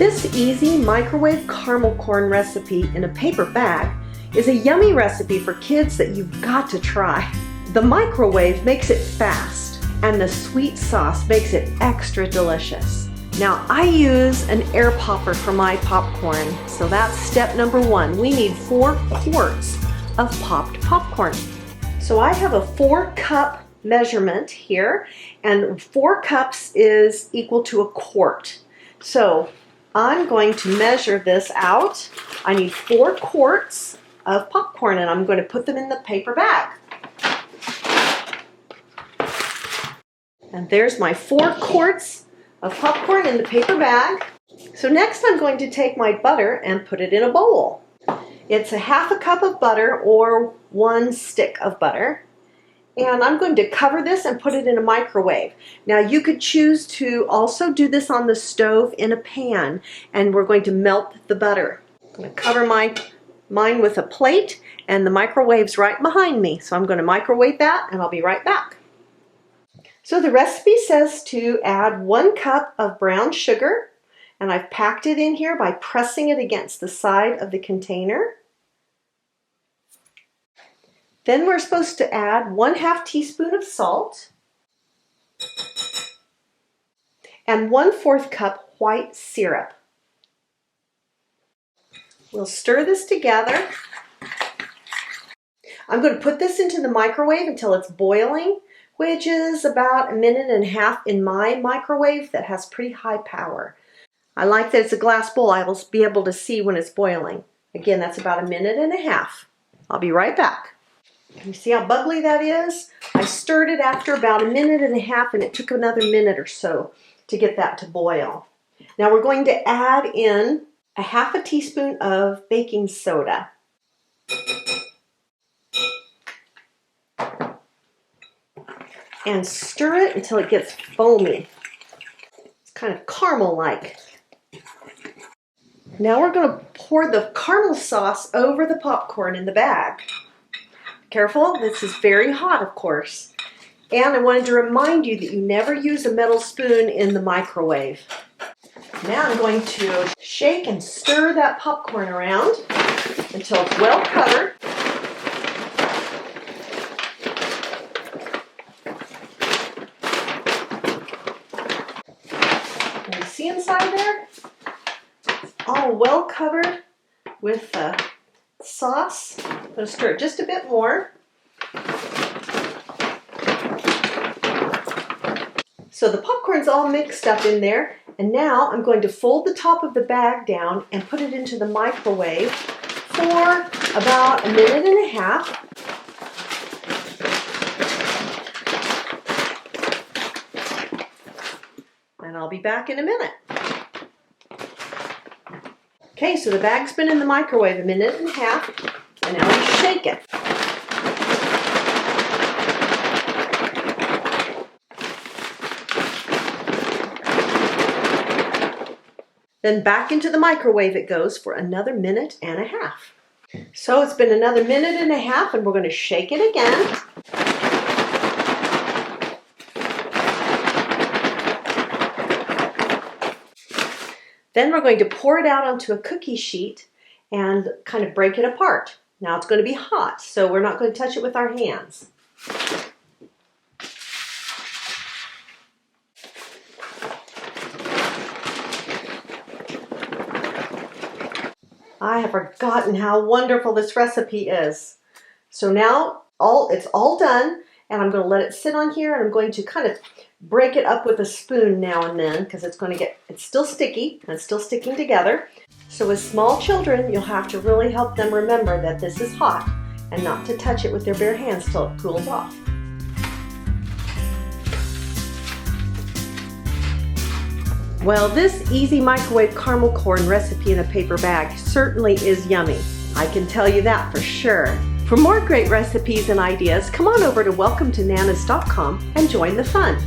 This easy microwave caramel corn recipe in a paper bag is a yummy recipe for kids that you've got to try. The microwave makes it fast, and the sweet sauce makes it extra delicious. Now, I use an air popper for my popcorn, so that's step number one. We need 4 quarts of popped popcorn. So I have a 4-cup measurement here, and 4 cups is equal to a quart. So I'm going to measure this out. I need 4 quarts of popcorn, and I'm going to put them in the paper bag. And there's my 4 quarts of popcorn in the paper bag. So next I'm going to take my butter and put it in a bowl. It's a 1/2 cup of butter or 1 stick of butter. And I'm going to cover this and put it in a microwave. Now you could choose to also do this on the stove in a pan, and we're going to melt the butter. I'm going to cover mine with a plate, and the microwave's right behind me. So I'm going to microwave that, and I'll be right back. So the recipe says to add 1 cup of brown sugar, and I've packed it in here by pressing it against the side of the container. Then we're supposed to add 1/2 teaspoon of salt and 1/4 cup white syrup. We'll stir this together. I'm going to put this into the microwave until it's boiling, which is about 1.5 minutes in my microwave that has pretty high power. I like that it's a glass bowl. I will be able to see when it's boiling. Again, that's about 1.5 minutes. I'll be right back. You see how bubbly that is? I stirred it after about 1.5 minutes, and it took another minute or so to get that to boil. Now we're going to add in 1/2 teaspoon of baking soda. And stir it until it gets foamy. It's kind of caramel-like. Now we're going to pour the caramel sauce over the popcorn in the bag. Careful, this is very hot, of course. And I wanted to remind you that you never use a metal spoon in the microwave. Now I'm going to shake and stir that popcorn around until it's well covered. Can you see inside there? It's all well covered with sauce. I'm going to stir it just a bit more. So the popcorn's all mixed up in there, and now I'm going to fold the top of the bag down and put it into the microwave for about 1.5 minutes. And I'll be back in a minute. Okay, so the bag's been in the microwave 1.5 minutes, and now we shake it. Then back into the microwave it goes for another 1.5 minutes. So it's been another 1.5 minutes, and we're going to shake it again. Then we're going to pour it out onto a cookie sheet and kind of break it apart. Now it's going to be hot, so we're not going to touch it with our hands. I have forgotten how wonderful this recipe is. So now it's all done, and I'm going to let it sit on here, and I'm going to kind of break it up with a spoon now and then, because it's still sticky and it's still sticking together. So with small children, you'll have to really help them remember that this is hot and not to touch it with their bare hands till it cools off. Well, this easy microwave caramel corn recipe in a paper bag certainly is yummy. I can tell you that for sure. For more great recipes and ideas, come on over to welcometananas.com and join the fun.